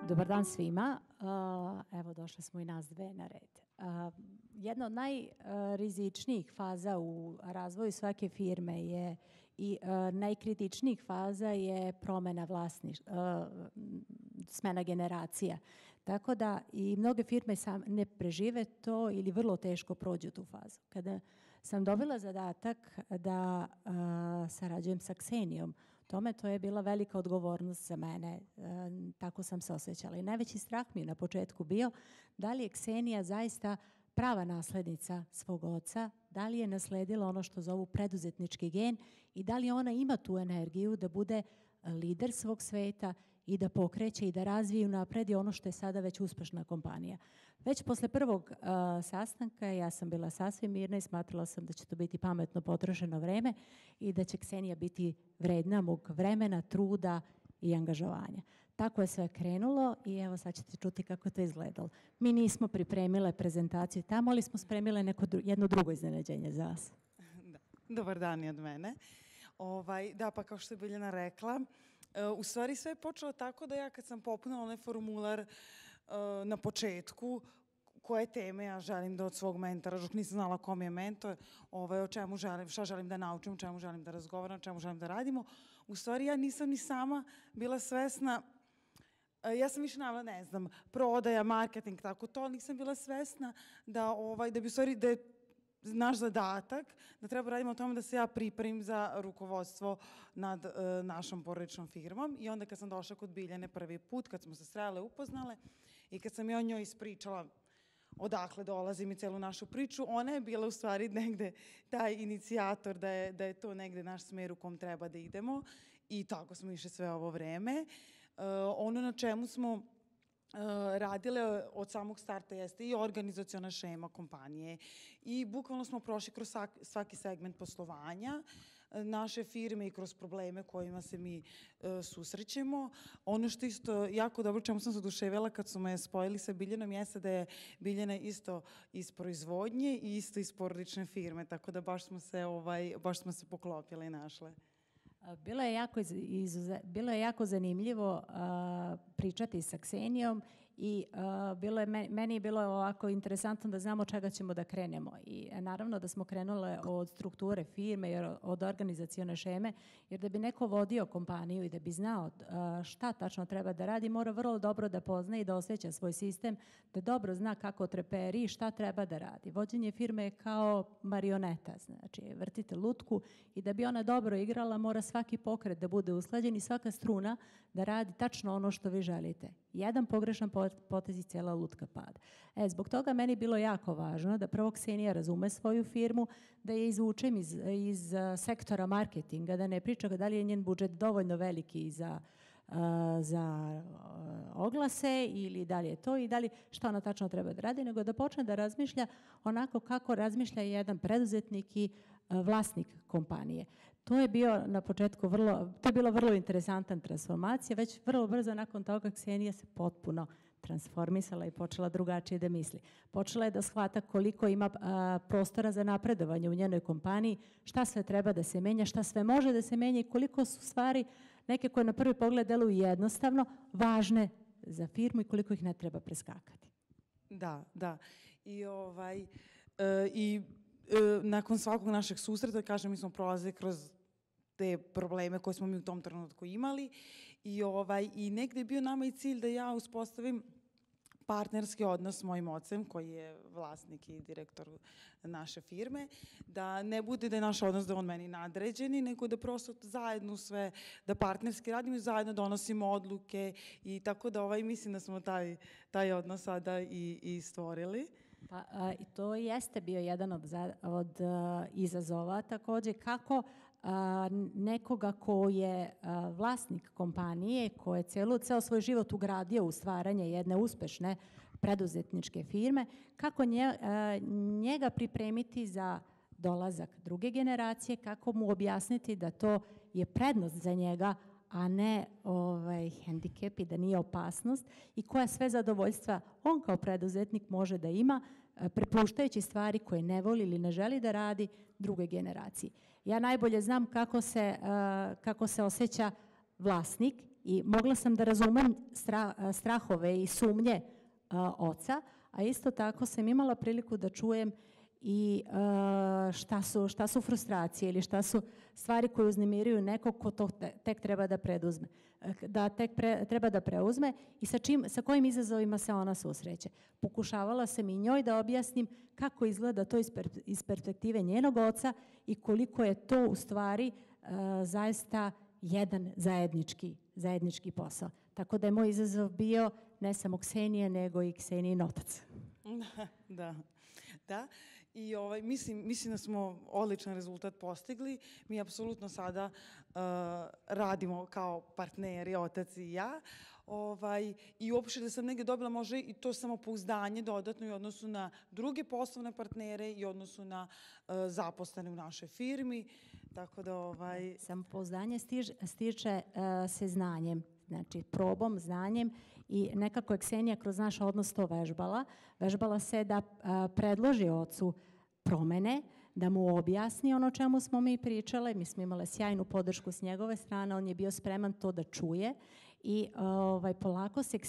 Dobar dan svima. Evo, došle smo i nas dve na red. Jedna od najrizičnijih faza u razvoju svake firme je i najkritičnijih faza je promena smena generacija. Tako da i mnoge firme ne prežive to ili vrlo teško prođu tu fazu. Kada sam dobila zadatak da sarađujem sa Ksenijom, to je bila velika odgovornost za mene, tako sam se osjećala. I najveći strah mi je na početku bio da li je Ksenija zaista prava naslednica svog oca, da li je nasledila ono što zovu preduzetnički gen i da li ona ima tu energiju da bude lider svog sveta i da pokreće i da razvije i unapredi ono što je sada već uspešna kompanija. Već posle prvog sastanka ja sam bila sasvim mirna i smatrala sam da će to biti pametno potrošeno vreme i da će Ksenija biti vredna mog vremena, truda i angažovanja. Tako je sve krenulo i evo sad ćete čuti kako je to izgledalo. Mi nismo pripremile prezentaciju tamo, ali smo spremile jedno drugo iznenađenje za vas. Dobar dan i od mene. Da, pa kao što je Biljana rekla, u stvari sve je počelo tako da ja kad sam popunila onaj formular na početku, koje teme ja želim da od svog mentora, dok nisam znala kom je mentor, o čemu želim, šta želim da naučim, o čemu želim da razgovaram, o čemu želim da radimo. U stvari ja nisam ni sama bila svesna, ja sam više navela, ne znam, prodaja, marketing, tako to, nisam bila svesna da bi u stvari, da je naš zadatak, da treba radimo o tome da se ja pripremim za rukovodstvo nad našom porodičnom firmom i onda kad sam došla kod Biljane prvi put, kad smo se srele, upoznale i kad sam ja o njoj ispričala odakle dolazim i celu našu priču, ona je bila u stvari negde taj inicijator da je to negde naš smer u kom treba da idemo i tako smo išli sve ovo vreme. Ono na čemu smo radile od samog starta jeste i organizaciona šema kompanije i bukvalno smo prošli kroz svaki segment poslovanja naše firme i kroz probleme kojima se mi susrećemo. Ono što isto jako dobro, čemu sam se oduševila kad su me spojili sa Biljanom, jeste da je Biljana isto iz proizvodnje i isto iz porodične firme, tako da baš smo se poklopile i našle. Bilo je jako zanimljivo pričati sa Ksenijom i meni je bilo ovako interesantno da znamo čega ćemo da krenemo. I naravno da smo krenule od strukture firme, od organizacione šeme, jer da bi neko vodio kompaniju i da bi znao šta tačno treba da radi, mora vrlo dobro da pozna i da osjeća svoj sistem, da dobro zna kako treperi i šta treba da radi. Vođenje firme je kao marioneta, znači vrtite lutku i da bi ona dobro igrala mora svaki pokret da bude usklađen i svaka struna da radi tačno ono što vi želite. Jedan pogrešan potez i cijela lutka pada. Zbog toga meni bilo jako važno da prvo Ksenija razume svoju firmu, da je izvučem iz sektora marketinga, da ne priča da li je njen budžet dovoljno veliki za oglase ili da li je to i da li šta ona tačno treba da radi, nego da počne da razmišlja onako kako razmišlja jedan preduzetnik i vlasnik kompanije. To je bio na početku vrlo interesantan transformacija, već vrlo brzo nakon toga Ksenija se potpuno transformisala i počela drugačije da misli. Počela je da shvata koliko ima prostora za napredovanje u njenoj kompaniji, šta sve treba da se menja, šta sve može da se menja i koliko su stvari neke koje na prvi pogled deluju jednostavno, važne za firmu i koliko ih ne treba preskakati. Da. I nakon svakog našeg susreta, kažem, mi smo prolazili kroz te probleme koje smo mi u tom trenutku imali i negde je bio nama i cilj da ja uspostavim partnerski odnos s mojim ocem, koji je vlasnik i direktor naše firme, da ne bude da je naš odnos da on meni nadređeni, nego da prosto zajedno sve, da partnerski radimo i zajedno donosimo odluke i tako da mislim da smo taj odnos sada i stvorili. I to jeste bio jedan od izazova takođe kako nekoga ko je vlasnik kompanije, ko je ceo svoj život ugradio u stvaranje jedne uspešne preduzetničke firme, kako njega pripremiti za dolazak druge generacije, kako mu objasniti da to je prednost za njega, a ne hendikep i da nije opasnost i koja sve zadovoljstva on kao preduzetnik može da ima prepuštajući stvari koje ne voli ili ne želi da radi druge generacije. Ja najbolje znam kako se osjeća vlasnik i mogla sam da razumem strahove i sumnje oca, a isto tako sam imala priliku da čujem i šta su frustracije ili šta su stvari koje uznemiruju nekog ko to tek treba da preduzme. Treba da preuzme i sa kojim izazovima se ona susreće. Pokušavala sam i njoj da objasnim kako izgleda to iz perspektive njenog oca i koliko je to u stvari zaista jedan zajednički posao. Tako da je moj izazov bio ne samo Ksenije, nego i Ksenijin otac. Da. I mislim da smo odličan rezultat postigli. Mi apsolutno sada radimo kao partneri, otac i ja. I uopšte da sam negdje dobila možda i to samopouzdanje dodatno i u odnosu na druge poslovne partnere i u odnosu na zaposlene u našoj firmi. Tako da Samopouzdanje stiče se znanjem, znači probom, znanjem i nekako je Ksenija kroz naš odnos to vežbala. Vežbala se da predloži ocu promene, da mu objasni ono o čemu smo mi pričale. Mi smo imale sjajnu podršku s njegove strane, on je bio spreman to da čuje i polako se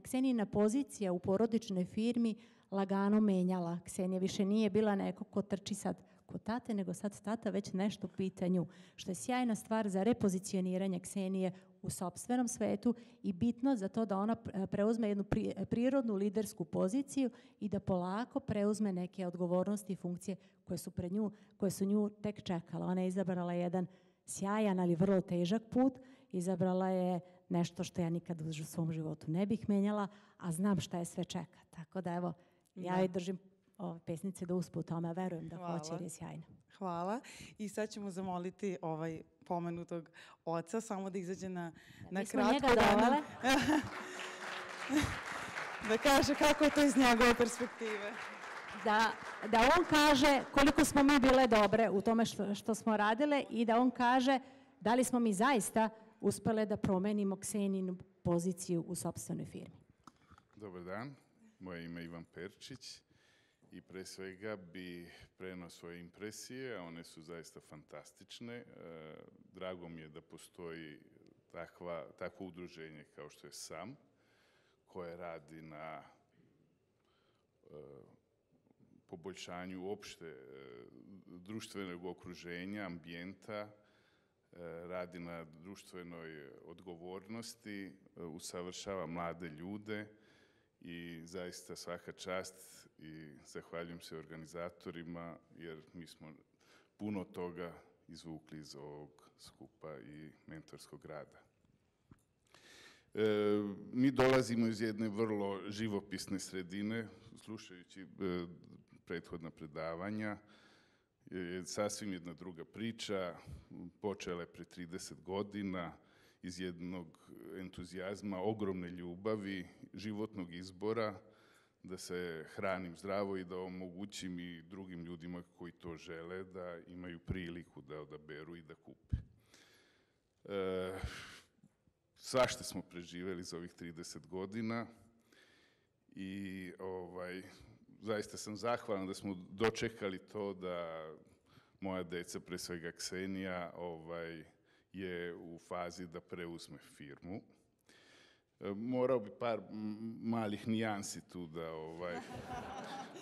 Ksenijina pozicija u porodičnoj firmi lagano menjala. Ksenija više nije bila neko ko trči sad kod tate, nego sad tata već nešto pita nju, što je sjajna stvar za repozicioniranje Ksenije u sopstvenom svetu i bitno za to da ona preuzme jednu prirodnu lidersku poziciju i da polako preuzme neke odgovornosti i funkcije koje su nju tek čekala. Ona je izabrala jedan sjajan, ali vrlo težak put. Izabrala je nešto što ja nikad u svom životu ne bih menjala, a znam šta je sve čeka. Tako da evo, ja joj držim pesnice da uspe u tome, a verujem da hoće jer je sjajna. Hvala. I sad ćemo zamoliti pomenutog oca, samo da izađe na kratko da kaže kako je to iz njegove perspektive. Da on kaže koliko smo mi bile dobre u tome što smo radile i da on kaže da li smo mi zaista uspele da promenimo Ksenijinu poziciju u sopstvenoj firmi. Dobar dan, moje ime je Ivan Perčić. I pre svega bi prenao svoje impresije, a one su zaista fantastične. Drago mi je da postoji takvo udruženje kao što je SAM, koje radi na poboljšanju uopšte društvenog okruženja, ambijenta, radi na društvenoj odgovornosti, usavršava mlade ljude i zaista svaka čast i zahvaljujem se organizatorima jer mi smo puno toga izvukli iz ovog skupa i mentorskog rada. Mi dolazimo iz jedne vrlo živopisne sredine, slušajući prethodna predavanja, je sasvim jedna druga priča, počela je pre 30 godina iz jednog entuzijazma, ogromne ljubavi, životnog izbora, da se hranim zdravo i da omogućim i drugim ljudima koji to žele da imaju priliku da odaberu i da kupe. Svašta smo preživeli za ovih 30 godina i zaista sam zahvalan da smo dočekali to da moja deca, pre svega Ksenija, je u fazi da preuzme firmu. Morao bi par malih nijansi tu da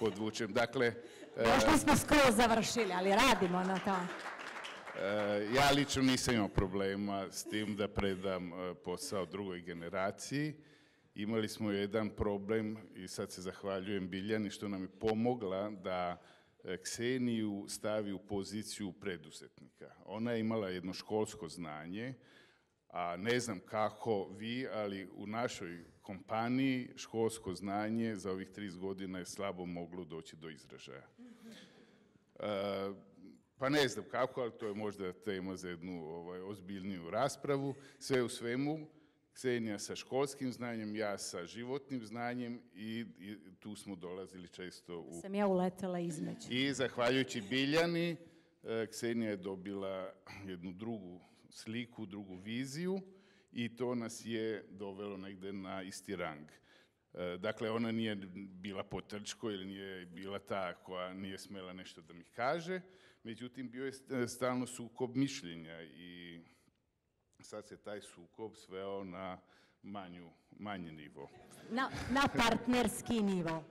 podvučem. Dakle, još nismo skroz završili, ali radimo na to. Ja lično nisam imao problema s tim da predam posao drugoj generaciji. Imali smo jedan problem i sad se zahvaljujem Biljani što nam je pomogla da Kseniju stavi u poziciju preduzetnika. Ona je imala jedno školsko znanje, a ne znam kako vi, ali u našoj kompaniji školsko znanje za ovih 30 godina je slabo moglo doći do izražaja. Pa ne znam kako, ali to je možda tema za jednu ozbiljniju raspravu. Sve u svemu, Ksenija sa školskim znanjem, ja sa životnim znanjem i tu smo dolazili često u... Sam ja uletela između. I zahvaljujući Biljani, Ksenija je dobila jednu drugu sliku, drugu viziju i to nas je dovelo negde na isti rang. Dakle, ona nije bila potrčko ili nije bila ta koja nije smela nešto da mi kaže, međutim, bio je stalno sukob mišljenja i sad se taj sukob sveo na manji nivo. Na partnerski nivo.